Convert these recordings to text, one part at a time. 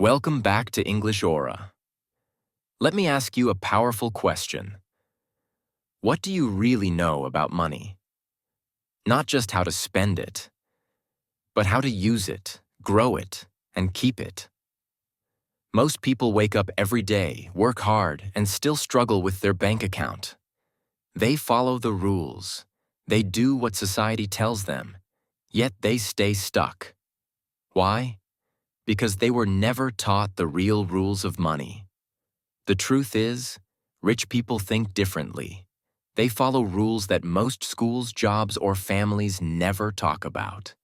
Welcome back to English Aura. Let me ask you a powerful question. What do you really know about money? Not just how to spend it, but how to use it, grow it, and keep it. Most people wake up every day, work hard, and still struggle with their bank account. They follow the rules. They do what society tells them, yet they stay stuck. Why? Because they were never taught the real rules of money. The truth is, rich people think differently. They follow rules that most schools, jobs, or families never talk about.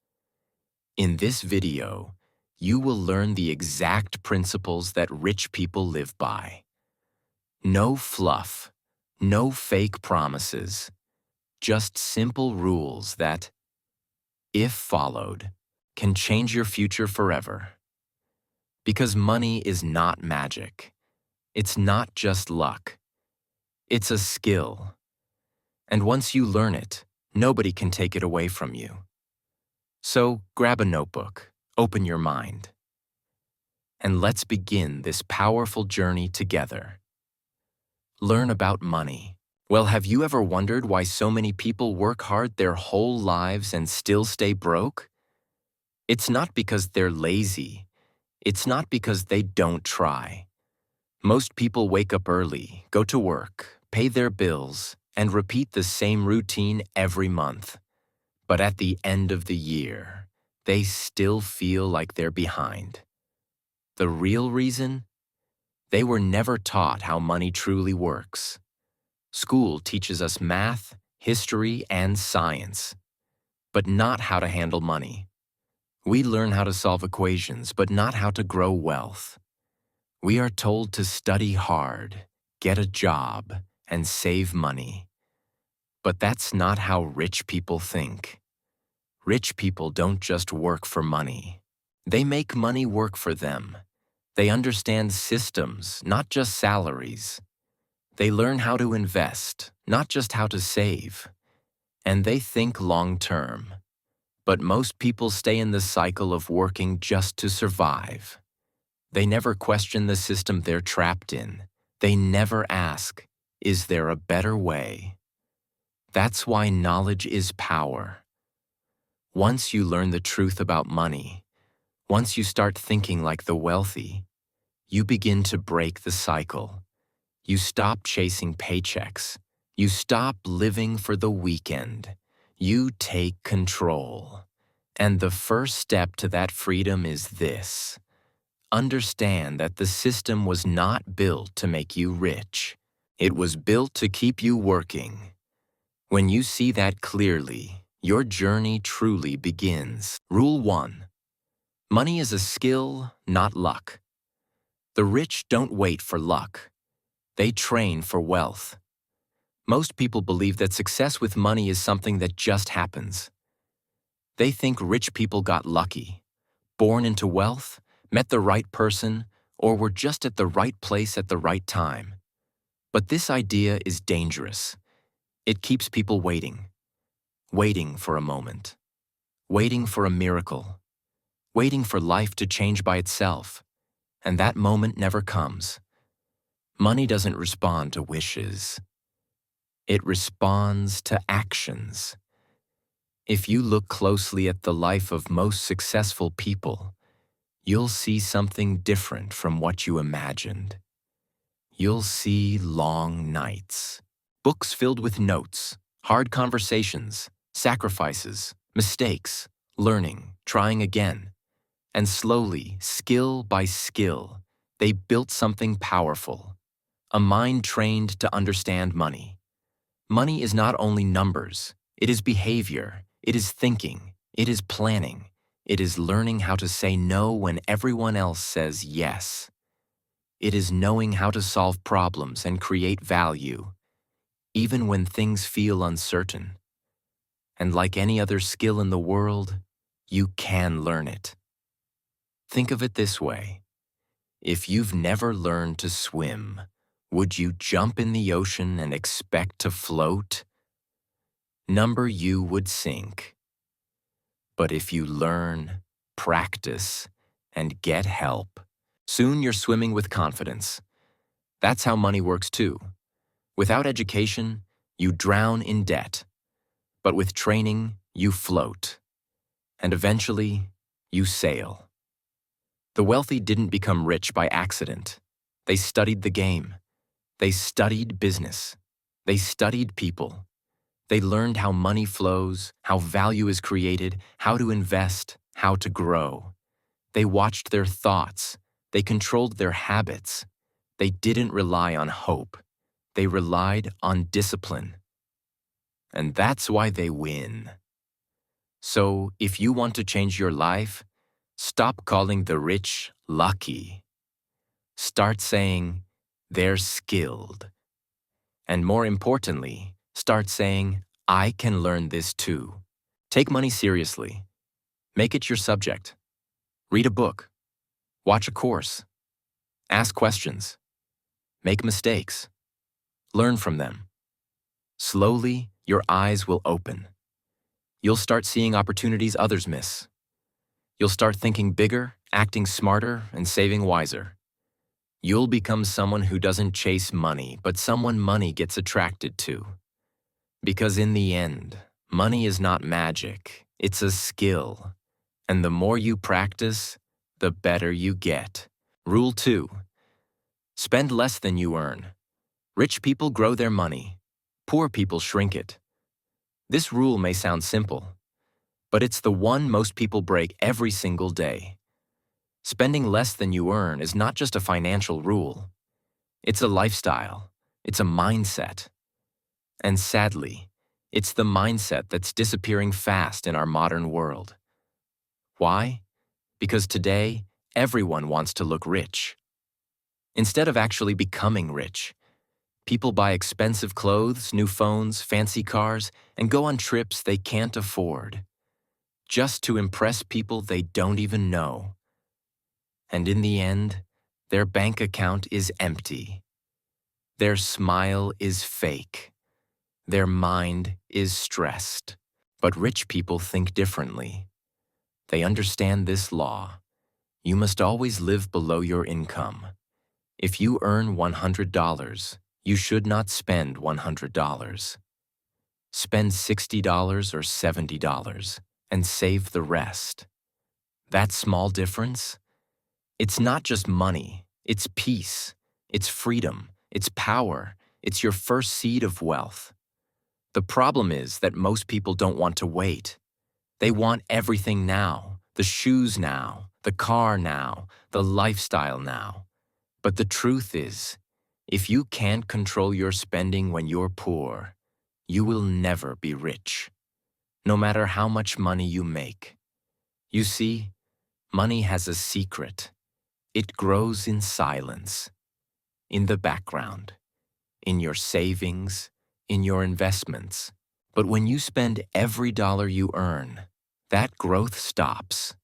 In this video, you will learn the exact principles that rich people live by. No fluff, no fake promises, just simple rules that, if followed, can change your future forever. Because money is not magic. It's not just luck. It's a skill. And once you learn it, nobody can take it away from you. So grab a notebook, open your mind, and let's begin this powerful journey together. Learn about money. Well, have you ever wondered why so many people work hard their whole lives and still stay broke? It's not because they're lazy. It's not because they don't try. Most people wake up early, go to work, pay their bills, and repeat the same routine every month. But at the end of the year, they still feel like they're behind. The real reason? They were never taught how money truly works. School teaches us math, history, and science, but not how to handle money. We learn how to solve equations, but not how to grow wealth. We are told to study hard, get a job, and save money. But that's not how rich people think. Rich people don't just work for money. They make money work for them. They understand systems, not just salaries. They learn how to invest, not just how to save. And they think long-term. But most people stay in the cycle of working just to survive. They never question the system they're trapped in. They never ask, is there a better way? That's why knowledge is power. Once you learn the truth about money, once you start thinking like the wealthy, you begin to break the cycle. You stop chasing paychecks. You stop living for the weekend. You take control. And the first step to that freedom is this. Understand that the system was not built to make you rich. It was built to keep you working. When you see that clearly, your journey truly begins. Rule 1. Money is a skill, not luck. The rich don't wait for luck. They train for wealth. Most people believe that success with money is something that just happens. They think rich people got lucky, born into wealth, met the right person, or were just at the right place at the right time. But this idea is dangerous. It keeps people waiting for a moment, waiting for a miracle, waiting for life to change by itself, and that moment never comes. Money doesn't respond to wishes. It responds to actions. If you look closely at the life of most successful people, you'll see something different from what you imagined. You'll see long nights, books filled with notes, hard conversations, sacrifices, mistakes, learning, trying again. And slowly, skill by skill, they built something powerful. A mind trained to understand money. Money is not only numbers, it is behavior, it is thinking, it is planning, it is learning how to say no when everyone else says yes. It is knowing how to solve problems and create value, even when things feel uncertain. And like any other skill in the world, you can learn it. Think of it this way. If you've never learned to swim, would you jump in the ocean and expect to float? You would sink. But if you learn, practice, and get help, Soon you're swimming with confidence. That's how money works too. Without education, you drown in debt. But with training, you float. And eventually, you sail. The wealthy didn't become rich by accident. They studied the game. They studied business. They studied people. They learned how money flows, how value is created, how to invest, how to grow. They watched their thoughts. They controlled their habits. They didn't rely on hope. They relied on discipline. And that's why they win. So, if you want to change your life, stop calling the rich lucky. Start saying, they're skilled. And more importantly, start saying, I can learn this too. Take money seriously. Make it your subject. Read a book. Watch a course. Ask questions. Make mistakes. Learn from them. Slowly, your eyes will open. You'll start seeing opportunities others miss. You'll start thinking bigger, acting smarter, and saving wiser. You'll become someone who doesn't chase money, but someone money gets attracted to. Because in the end, money is not magic, it's a skill. And the more you practice, the better you get. Rule 2. Spend less than you earn. Rich people grow their money. Poor people shrink it. This rule may sound simple, but it's the one most people break every single day. Spending less than you earn is not just a financial rule. It's a lifestyle. It's a mindset. And sadly, it's the mindset that's disappearing fast in our modern world. Why? Because today, everyone wants to look rich. Instead of actually becoming rich, people buy expensive clothes, new phones, fancy cars, and go on trips they can't afford, just to impress people they don't even know. And in the end, their bank account is empty. Their smile is fake. Their mind is stressed. But rich people think differently. They understand this law. You must always live below your income. If you earn $100, you should not spend $100. Spend $60 or $70 and save the rest. That small difference? It's not just money, it's peace, it's freedom, it's power, it's your first seed of wealth. The problem is that most people don't want to wait. They want everything now, the shoes now, the car now, the lifestyle now. But the truth is, if you can't control your spending when you're poor, you will never be rich, no matter how much money you make. You see, money has a secret. It grows in silence, in the background, in your savings, in your investments. But when you spend every dollar you earn, that growth stops.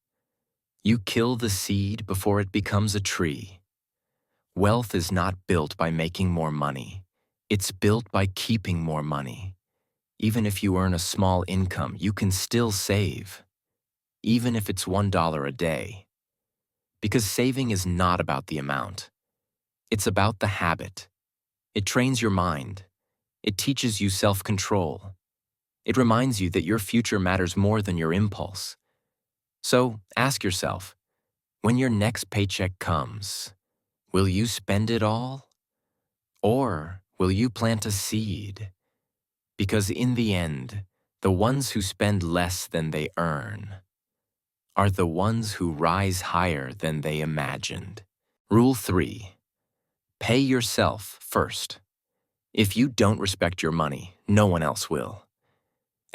You kill the seed before it becomes a tree. Wealth is not built by making more money. It's built by keeping more money. Even if you earn a small income, you can still save, even if it's $1 a day. Because saving is not about the amount. It's about the habit. It trains your mind. It teaches you self-control. It reminds you that your future matters more than your impulse. So ask yourself, when your next paycheck comes, will you spend it all? Or will you plant a seed? Because in the end, the ones who spend less than they earn are the ones who rise higher than they imagined. Rule 3. Pay yourself first. If you don't respect your money, no one else will.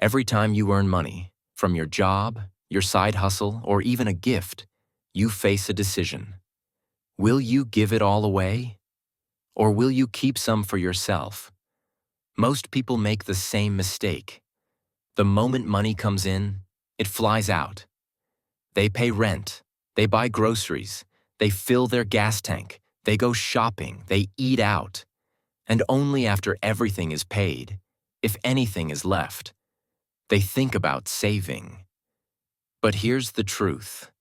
Every time you earn money, from your job, your side hustle, or even a gift, you face a decision. Will you give it all away? Or will you keep some for yourself? Most people make the same mistake. The moment money comes in, it flies out. They pay rent, they buy groceries, they fill their gas tank, they go shopping, they eat out. And only after everything is paid, if anything is left, they think about saving. But here's the truth.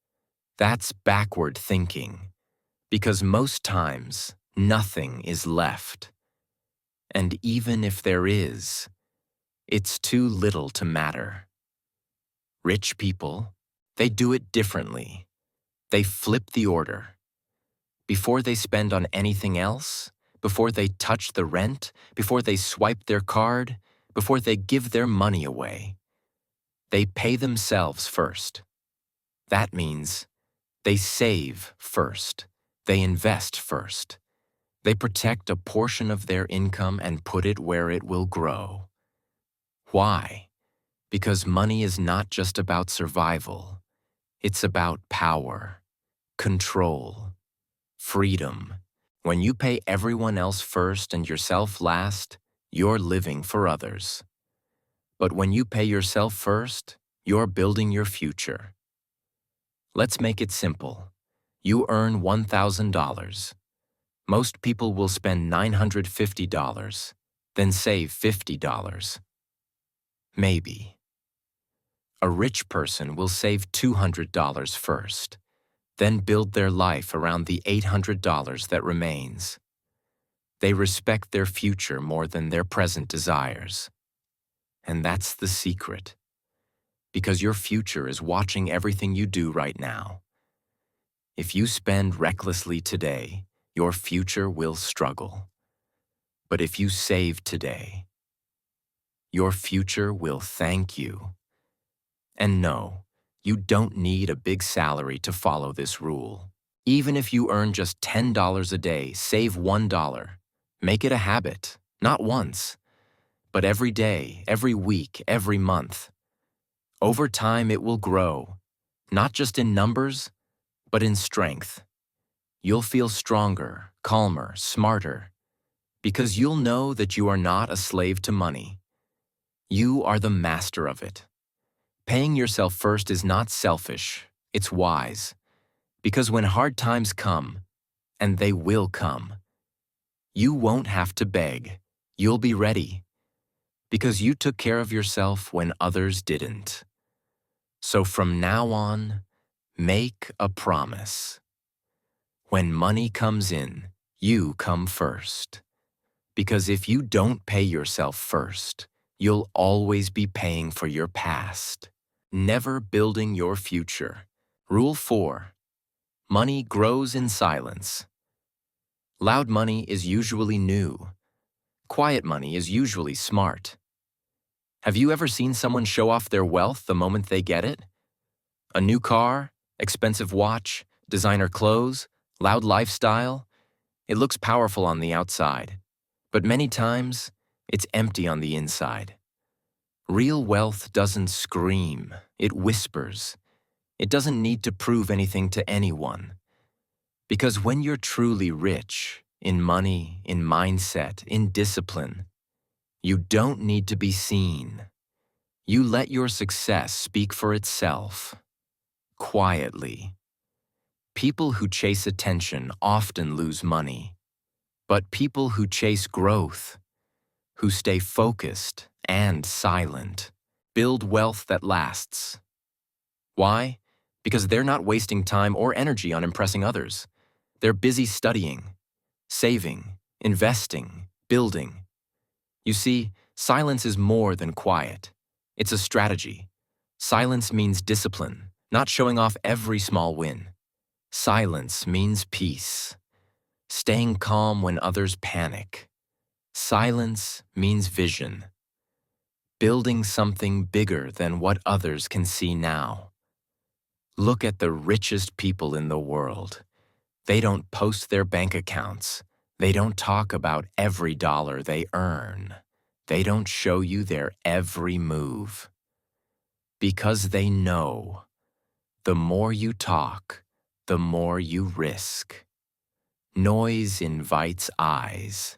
That's backward thinking. Because most times, nothing is left. And even if there is, it's too little to matter. Rich people, they do it differently. They flip the order. Before they spend on anything else, before they touch the rent, before they swipe their card, before they give their money away, they pay themselves first. That means they save first. They invest first. They protect a portion of their income and put it where it will grow. Why? Because money is not just about survival. It's about power, control, freedom. When you pay everyone else first and yourself last, you're living for others. But when you pay yourself first, you're building your future. Let's make it simple. You earn $1,000. Most people will spend $950, then save $50. Maybe. A rich person will save $200 first, then build their life around the $800 that remains. They respect their future more than their present desires. And that's the secret. Because your future is watching everything you do right now. If you spend recklessly today, your future will struggle. But if you save today, your future will thank you. And no, you don't need a big salary to follow this rule. Even if you earn just $10 a day, save $1. Make it a habit, not once, but every day, every week, every month. Over time, it will grow, not just in numbers, but in strength. You'll feel stronger, calmer, smarter, because you'll know that you are not a slave to money. You are the master of it. Paying yourself first is not selfish, it's wise. Because when hard times come, and they will come, you won't have to beg. You'll be ready. Because you took care of yourself when others didn't. So from now on, make a promise. When money comes in, you come first. Because if you don't pay yourself first, you'll always be paying for your past. Never building your future. Rule 4. Money grows in silence. Loud money is usually new. Quiet money is usually smart. Have you ever seen someone show off their wealth the moment they get it? A new car, expensive watch, designer clothes, loud lifestyle? It looks powerful on the outside, but many times it's empty on the inside. Real wealth doesn't scream, it whispers. It doesn't need to prove anything to anyone. Because when you're truly rich, in money, in mindset, in discipline, you don't need to be seen. You let your success speak for itself, quietly. People who chase attention often lose money, but people who chase growth, who stay focused and silent, build wealth that lasts. Why? Because they're not wasting time or energy on impressing others. They're busy studying, saving, investing, building. You see, silence is more than quiet. It's a strategy. Silence means discipline, not showing off every small win. Silence means peace, staying calm when others panic. Silence means vision, building something bigger than what others can see now. Look at the richest people in the world. They don't post their bank accounts. They don't talk about every dollar they earn. They don't show you their every move. Because they know, the more you talk, the more you risk. Noise invites eyes.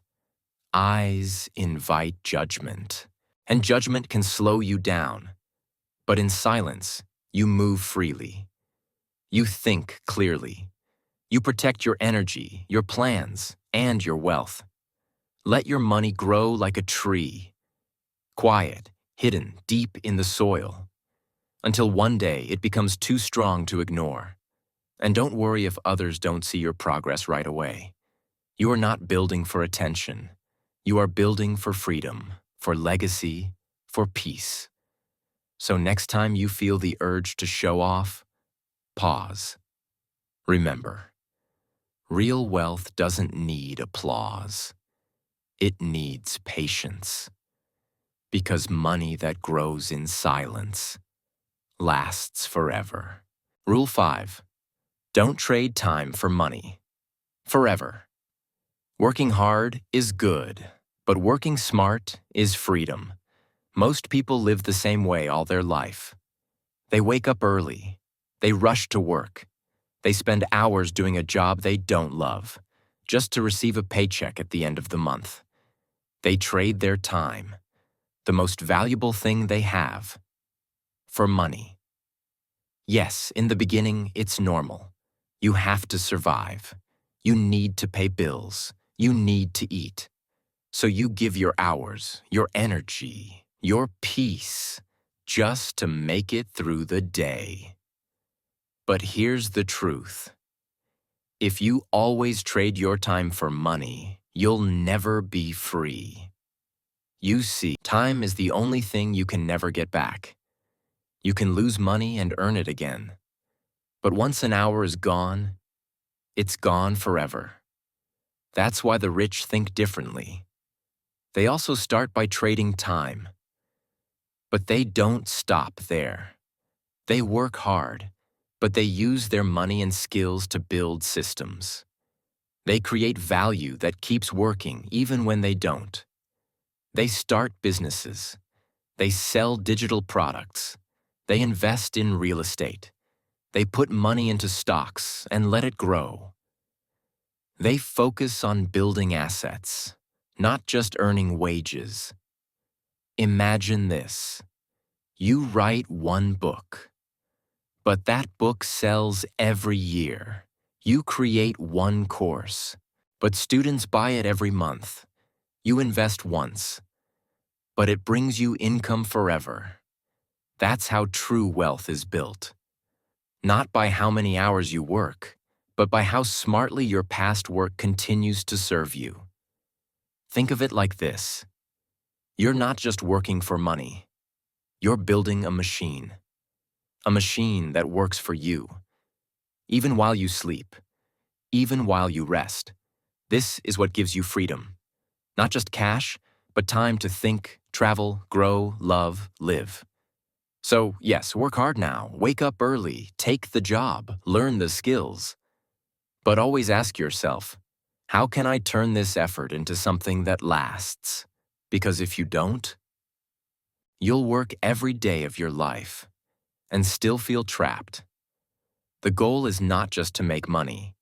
Eyes invite judgment. And judgment can slow you down. But in silence, you move freely. You think clearly. You protect your energy, your plans, and your wealth. Let your money grow like a tree. Quiet, hidden deep in the soil. Until one day it becomes too strong to ignore. And don't worry if others don't see your progress right away. You are not building for attention. You are building for freedom, for legacy, for peace. So next time you feel the urge to show off, pause. Remember, real wealth doesn't need applause. It needs patience. Because money that grows in silence lasts forever. Rule 5. Don't trade time for money. Forever. Working hard is good, but working smart is freedom. Most people live the same way all their life. They wake up early. They rush to work. They spend hours doing a job they don't love, just to receive a paycheck at the end of the month. They trade their time, the most valuable thing they have, for money. Yes, in the beginning, it's normal. You have to survive. You need to pay bills. You need to eat. So you give your hours, your energy, your peace, just to make it through the day. But here's the truth. If you always trade your time for money, you'll never be free. You see, time is the only thing you can never get back. You can lose money and earn it again. But once an hour is gone, it's gone forever. That's why the rich think differently. They also start by trading time. But they don't stop there. They work hard, but they use their money and skills to build systems. They create value that keeps working even when they don't. They start businesses. They sell digital products. They invest in real estate. They put money into stocks and let it grow. They focus on building assets, not just earning wages. Imagine this. You write one book, but that book sells every year. You create one course, but students buy it every month. You invest once, but it brings you income forever. That's how true wealth is built. Not by how many hours you work, but by how smartly your past work continues to serve you. Think of it like this. You're not just working for money. You're building a machine that works for you, even while you sleep, even while you rest. This is what gives you freedom. Not just cash, but time to think, travel, grow, love, live. So, yes, work hard now, wake up early, take the job, learn the skills. But always ask yourself, how can I turn this effort into something that lasts? Because if you don't, you'll work every day of your life and still feel trapped. The goal is not just to make money.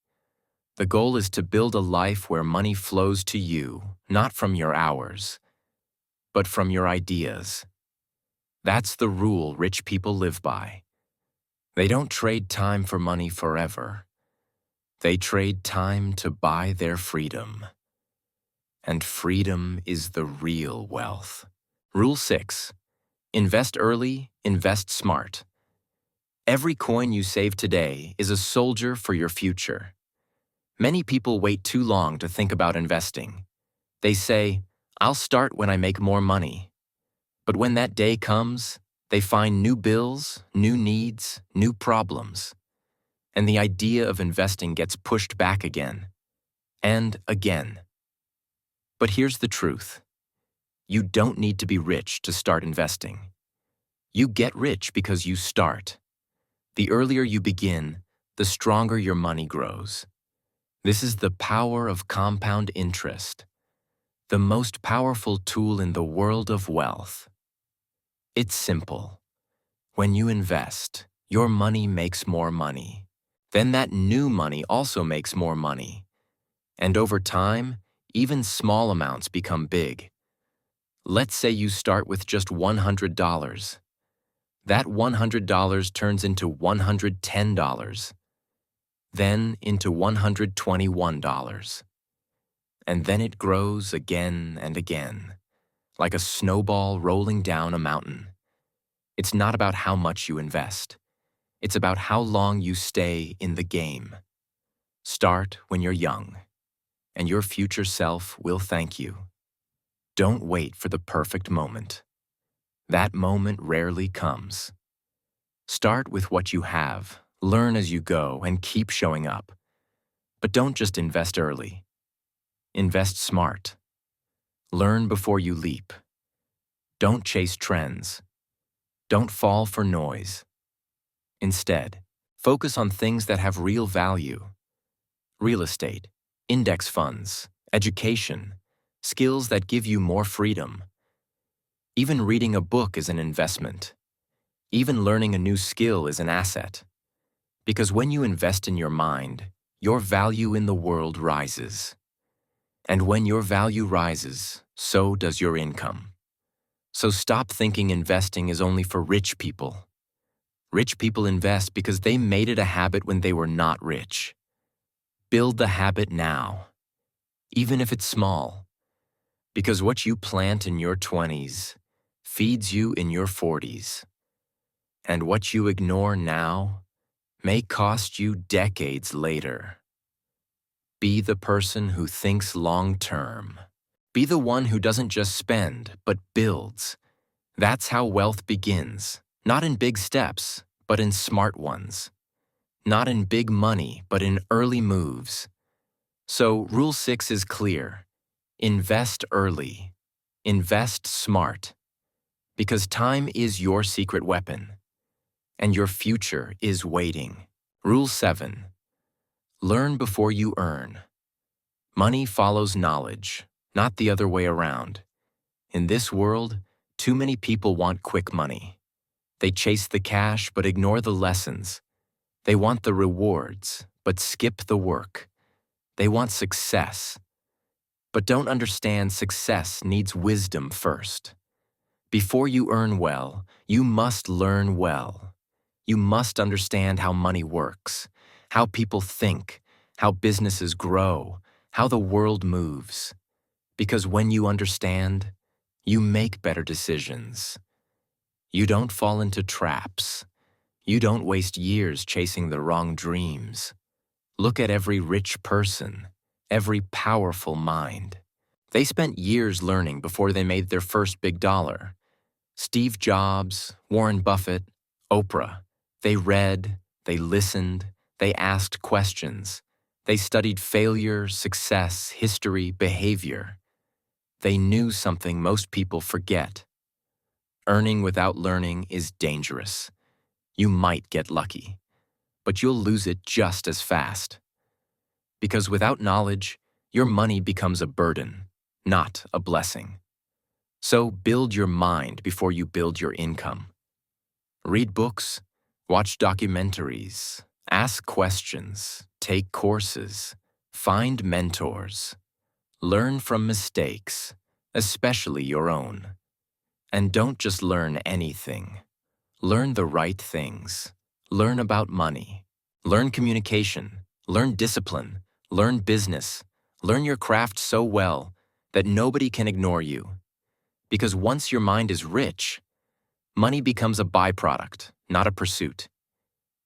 The goal is to build a life where money flows to you, not from your hours, but from your ideas. That's the rule rich people live by. They don't trade time for money forever. They trade time to buy their freedom. And freedom is the real wealth. Rule 6. Invest early, invest smart. Every coin you save today is a soldier for your future. Many people wait too long to think about investing. They say, I'll start when I make more money. But when that day comes, they find new bills, new needs, new problems. And the idea of investing gets pushed back again and again. But here's the truth. You don't need to be rich to start investing. You get rich because you start. The earlier you begin, the stronger your money grows. This is the power of compound interest, the most powerful tool in the world of wealth. It's simple. When you invest, your money makes more money. Then that new money also makes more money. And over time, even small amounts become big. Let's say you start with just $100. That $100 turns into $110, then into $121. And then it grows again and again, like a snowball rolling down a mountain. It's not about how much you invest. It's about how long you stay in the game. Start when you're young, and your future self will thank you. Don't wait for the perfect moment. That moment rarely comes. Start with what you have, learn as you go, and keep showing up. But don't just invest early. Invest smart. Learn before you leap. Don't chase trends. Don't fall for noise. Instead, focus on things that have real value. Real estate, index funds, education, skills that give you more freedom. Even reading a book is an investment. Even learning a new skill is an asset. Because when you invest in your mind, your value in the world rises. And when your value rises, so does your income. So stop thinking investing is only for rich people. Rich people invest because they made it a habit when they were not rich. Build the habit now, even if it's small. Because what you plant in your 20s feeds you in your 40s. And what you ignore now may cost you decades later. Be the person who thinks long-term. Be the one who doesn't just spend, but builds. That's how wealth begins, not in big steps, but in smart ones. Not in big money, but in early moves. So Rule 6 is clear. Invest early. Invest smart. Because time is your secret weapon. And your future is waiting. Rule 7. Learn before you earn. Money follows knowledge, not the other way around. In this world, too many people want quick money. They chase the cash but ignore the lessons. They want the rewards but skip the work. They want success, but don't understand success needs wisdom first. Before you earn well, you must learn well. You must understand how money works, how people think, how businesses grow, how the world moves. Because when you understand, you make better decisions. You don't fall into traps. You don't waste years chasing the wrong dreams. Look at every rich person, every powerful mind. They spent years learning before they made their first big dollar. Steve Jobs, Warren Buffett, Oprah. They read, they listened, they asked questions. They studied failure, success, history, behavior. They knew something most people forget. Earning without learning is dangerous. You might get lucky, but you'll lose it just as fast. Because without knowledge, your money becomes a burden, not a blessing. So build your mind before you build your income. Read books, watch documentaries, ask questions, take courses, find mentors. Learn from mistakes, especially your own. And don't just learn anything. Learn the right things. Learn about money. Learn communication. Learn discipline. Learn business. Learn your craft so well that nobody can ignore you. Because once your mind is rich, money becomes a byproduct, not a pursuit.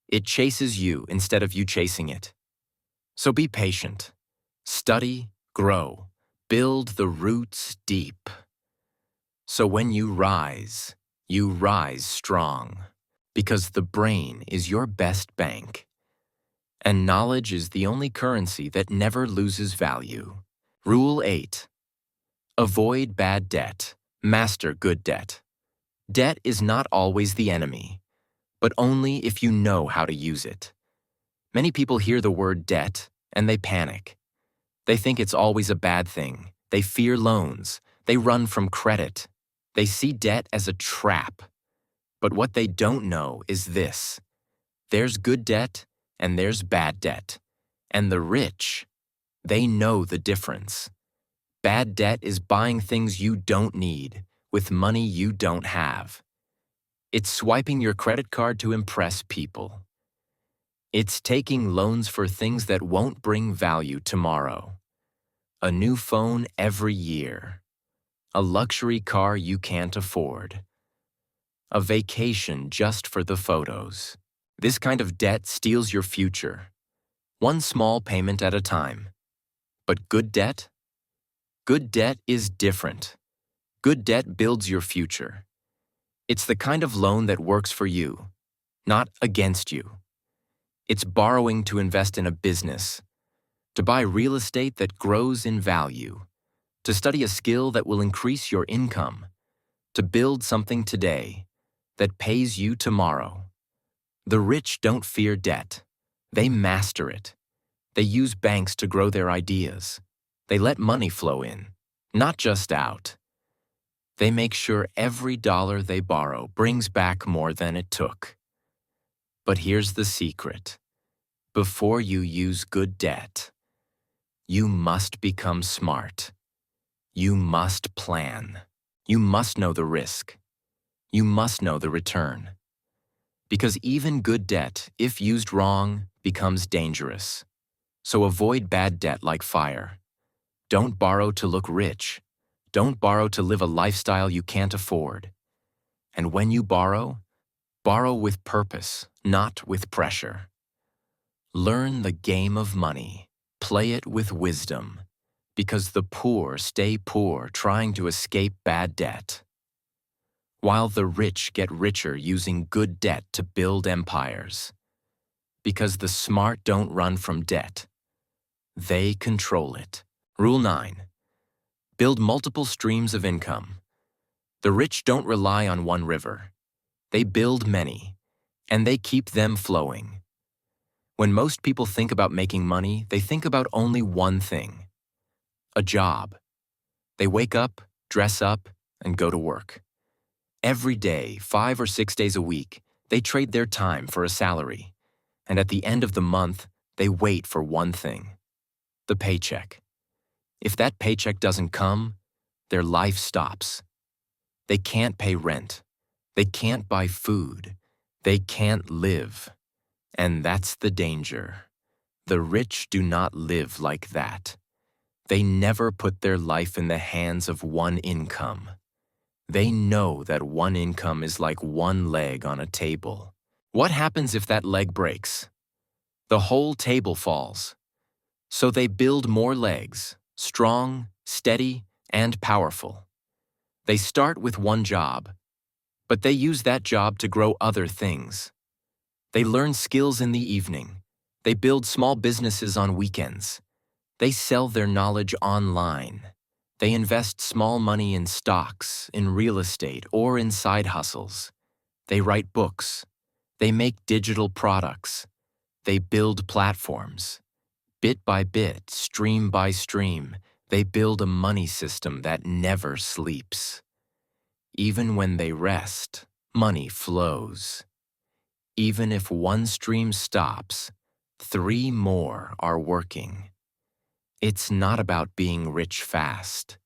It chases you instead of you chasing it. So be patient. Study, grow, build the roots deep. So when you rise strong, because the brain is your best bank. And knowledge is the only currency that never loses value. Rule 8. Avoid bad debt, master good debt. Debt is not always the enemy, but only if you know how to use it. Many people hear the word debt and they panic. They think it's always a bad thing. They fear loans. They run from credit. They see debt as a trap. But what they don't know is this. There's good debt and there's bad debt. And the rich, they know the difference. Bad debt is buying things you don't need with money you don't have. It's swiping your credit card to impress people. It's taking loans for things that won't bring value tomorrow. A new phone every year. A luxury car you can't afford. A vacation just for the photos. This kind of debt steals your future, one small payment at a time. But good debt? Good debt is different. Good debt builds your future. It's the kind of loan that works for you, not against you. It's borrowing to invest in a business, to buy real estate that grows in value, to study a skill that will increase your income, to build something today that pays you tomorrow. The rich don't fear debt. They master it. They use banks to grow their ideas. They let money flow in, not just out. They make sure every dollar they borrow brings back more than it took. But here's the secret. Before you use good debt, you must become smart. You must plan. You must know the risk. You must know the return. Because even good debt, if used wrong, becomes dangerous. So avoid bad debt like fire. Don't borrow to look rich. Don't borrow to live a lifestyle you can't afford. And when you borrow with purpose, not with pressure. Learn the game of money. Play it with wisdom, because the poor stay poor trying to escape bad debt, while the rich get richer using good debt to build empires. Because the smart don't run from debt. They control it. Rule 9. Build multiple streams of income. The rich don't rely on one river. They build many, and they keep them flowing. When most people think about making money, they think about only one thing: a job. They wake up, dress up, and go to work. Every day, 5 or 6 days a week, they trade their time for a salary. And at the end of the month, they wait for one thing: the paycheck. If that paycheck doesn't come, their life stops. They can't pay rent. They can't buy food. They can't live. And that's the danger. The rich do not live like that. They never put their life in the hands of one income. They know that one income is like one leg on a table. What happens if that leg breaks? The whole table falls. So they build more legs, strong, steady, and powerful. They start with one job, but they use that job to grow other things. They learn skills in the evening. They build small businesses on weekends. They sell their knowledge online. They invest small money in stocks, in real estate, or in side hustles. They write books. They make digital products. They build platforms. Bit by bit, stream by stream, they build a money system that never sleeps. Even when they rest, money flows. Even if one stream stops, 3 more are working. It's not about being rich fast.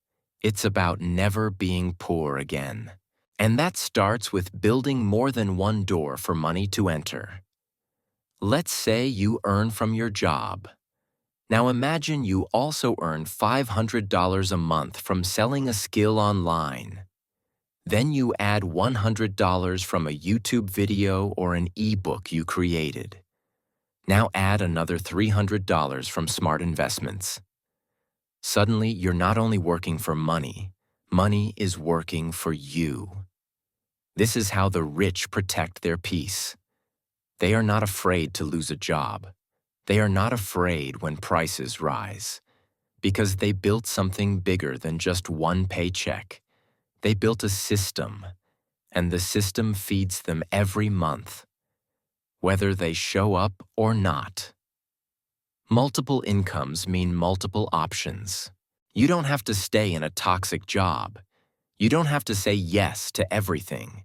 It's about never being poor again. And that starts with building more than one door for money to enter. Let's say you earn from your job. Now imagine you also earn $500 a month from selling a skill online. Then you add $100 from a YouTube video or an ebook you created. Now add another $300 from smart investments. Suddenly, you're not only working for money, money is working for you. This is how the rich protect their peace. They are not afraid to lose a job. They are not afraid when prices rise, because they built something bigger than just one paycheck. They built a system, and the system feeds them every month, whether they show up or not. Multiple incomes mean multiple options. You don't have to stay in a toxic job. You don't have to say yes to everything.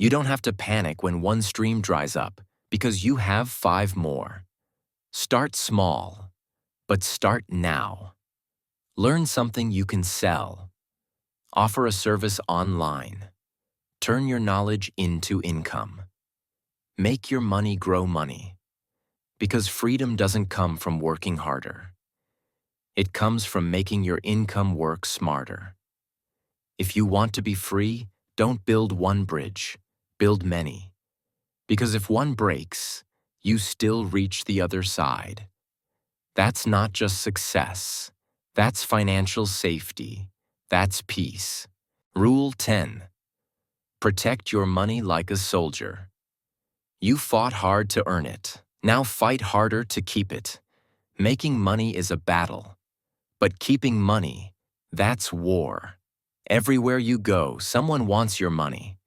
You don't have to panic when one stream dries up, because you have 5 more. Start small, but start now. Learn something you can sell. Offer a service online. Turn your knowledge into income. Make your money grow money. Because freedom doesn't come from working harder. It comes from making your income work smarter. If you want to be free, don't build one bridge, build many. Because if one breaks, you still reach the other side. That's not just success. That's financial safety. That's peace. Rule 10. Protect your money like a soldier. You fought hard to earn it. Now fight harder to keep it. Making money is a battle. But keeping money, that's war. Everywhere you go, someone wants your money.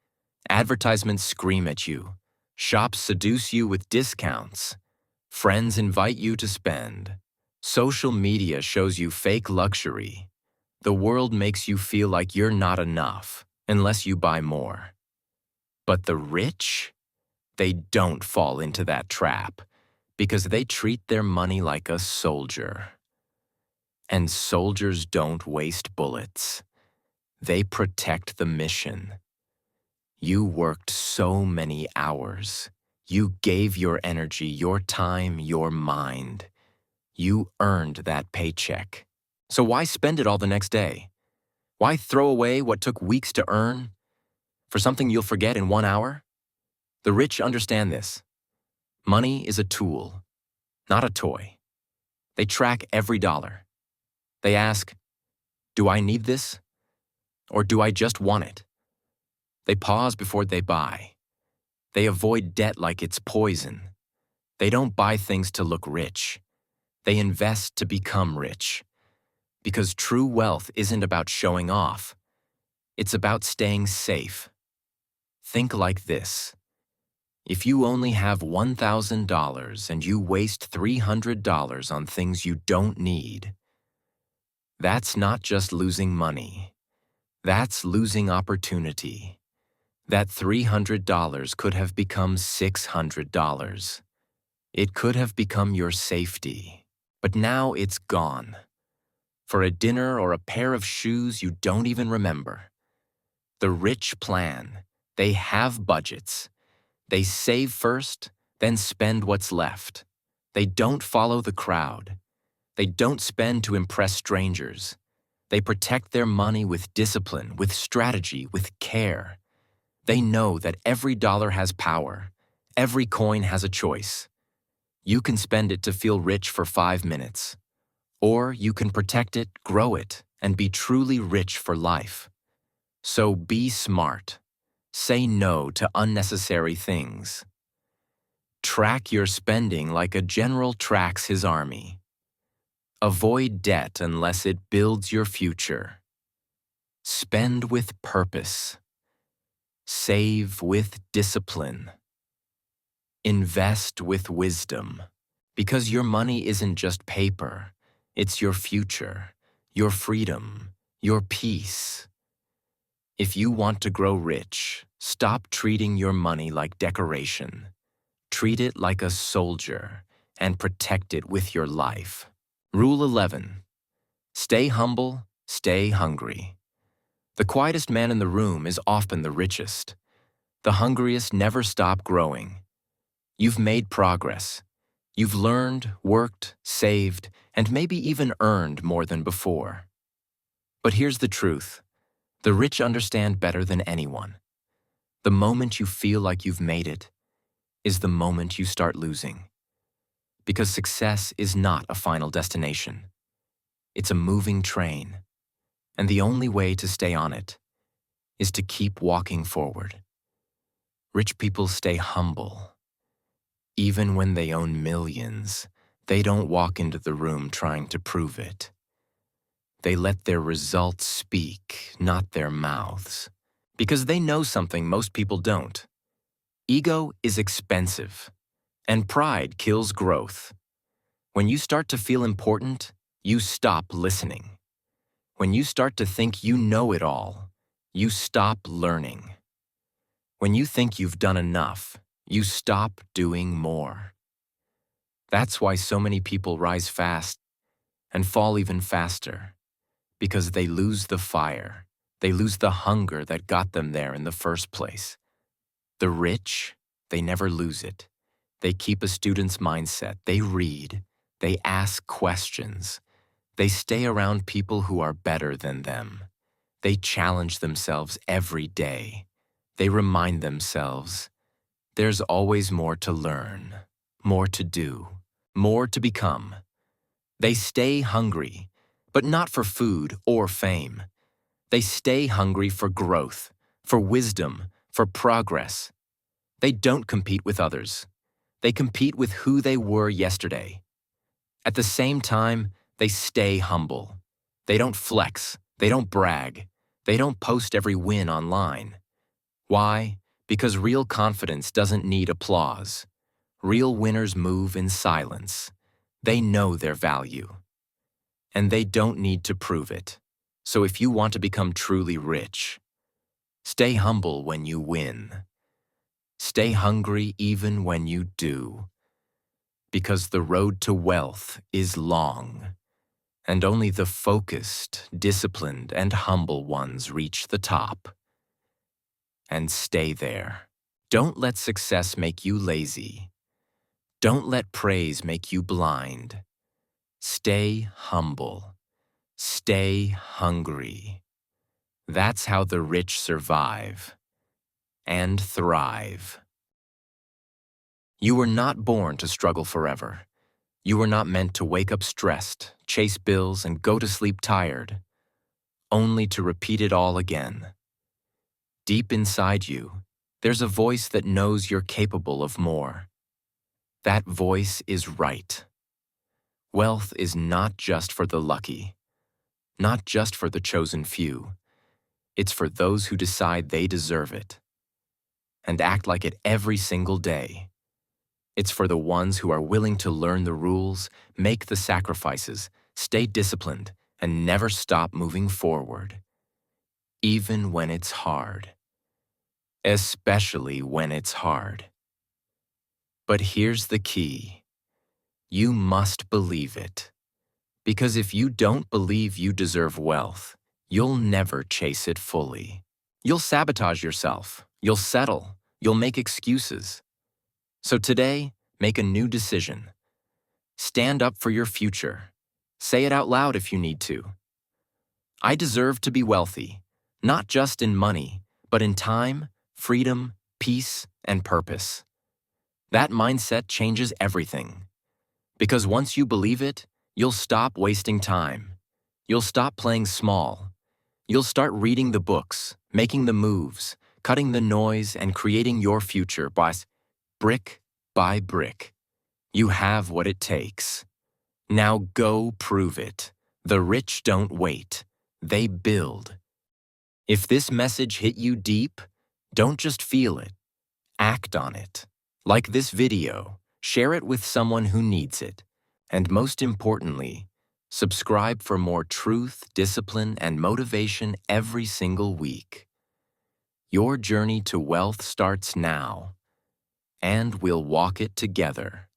Advertisements scream at you. Shops seduce you with discounts. Friends invite you to spend. Social media shows you fake luxury. The world makes you feel like you're not enough unless you buy more. But the rich? They don't fall into that trap because they treat their money like a soldier. And soldiers don't waste bullets. They protect the mission. You worked so many hours. You gave your energy, your time, your mind. You earned that paycheck. So why spend it all the next day? Why throw away what took weeks to earn for something you'll forget in 1 hour? The rich understand this. Money is a tool, not a toy. They track every dollar. They ask, do I need this? Or do I just want it? They pause before they buy. They avoid debt like it's poison. They don't buy things to look rich. They invest to become rich. Because true wealth isn't about showing off. It's about staying safe. Think like this. If you only have $1,000 and you waste $300 on things you don't need, that's not just losing money. That's losing opportunity. That $300 could have become $600. It could have become your safety, but now it's gone. For a dinner or a pair of shoes you don't even remember. The rich plan. They have budgets. They save first, then spend what's left. They don't follow the crowd. They don't spend to impress strangers. They protect their money with discipline, with strategy, with care. They know that every dollar has power. Every coin has a choice. You can spend it to feel rich for 5 minutes. Or you can protect it, grow it, and be truly rich for life. So be smart. Say no to unnecessary things. Track your spending like a general tracks his army. Avoid debt unless it builds your future. Spend with purpose. Save with discipline. Invest with wisdom. Because your money isn't just paper. It's your future, your freedom, your peace. If you want to grow rich, stop treating your money like decoration. Treat it like a soldier and protect it with your life. Rule 11. Stay humble, stay hungry. The quietest man in the room is often the richest. The hungriest never stop growing. You've made progress. You've learned, worked, saved, and maybe even earned more than before. But here's the truth. The rich understand better than anyone. The moment you feel like you've made it is the moment you start losing. Because success is not a final destination. It's a moving train. And the only way to stay on it is to keep walking forward. Rich people stay humble. Even when they own millions, they don't walk into the room trying to prove it. They let their results speak, not their mouths. Because they know something most people don't. Ego is expensive, and pride kills growth. When you start to feel important, you stop listening. When you start to think you know it all, you stop learning. When you think you've done enough, you stop doing more. That's why so many people rise fast and fall even faster, because they lose the fire. They lose the hunger that got them there in the first place. The rich, they never lose it. They keep a student's mindset. They read. They ask questions. They stay around people who are better than them. They challenge themselves every day. They remind themselves, there's always more to learn, more to do, more to become. They stay hungry, but not for food or fame. They stay hungry for growth, for wisdom, for progress. They don't compete with others. They compete with who they were yesterday. At the same time, they stay humble. They don't flex. They don't brag. They don't post every win online. Why? Because real confidence doesn't need applause. Real winners move in silence. They know their value. And they don't need to prove it. So if you want to become truly rich, stay humble when you win. Stay hungry even when you do. Because the road to wealth is long, and only the focused, disciplined, and humble ones reach the top. And stay there. Don't let success make you lazy. Don't let praise make you blind. Stay humble. Stay hungry. That's how the rich survive and thrive. You were not born to struggle forever. You were not meant to wake up stressed, chase bills, and go to sleep tired, only to repeat it all again. Deep inside you, there's a voice that knows you're capable of more. That voice is right. Wealth is not just for the lucky, not just for the chosen few. It's for those who decide they deserve it and act like it every single day. It's for the ones who are willing to learn the rules, make the sacrifices, stay disciplined, and never stop moving forward, even when it's hard. Especially when it's hard. But here's the key. You must believe it. Because if you don't believe you deserve wealth, you'll never chase it fully. You'll sabotage yourself. You'll settle. You'll make excuses. So today, make a new decision. Stand up for your future. Say it out loud if you need to. I deserve to be wealthy, not just in money, but in time, freedom, peace, and purpose. That mindset changes everything. Because once you believe it, you'll stop wasting time. You'll stop playing small. You'll start reading the books, making the moves, cutting the noise, and creating your future brick by brick. You have what it takes. Now go prove it. The rich don't wait. They build. If this message hit you deep, don't just feel it. Act on it. Like this video, share it with someone who needs it. And most importantly, subscribe for more truth, discipline, and motivation every single week. Your journey to wealth starts now, and we'll walk it together.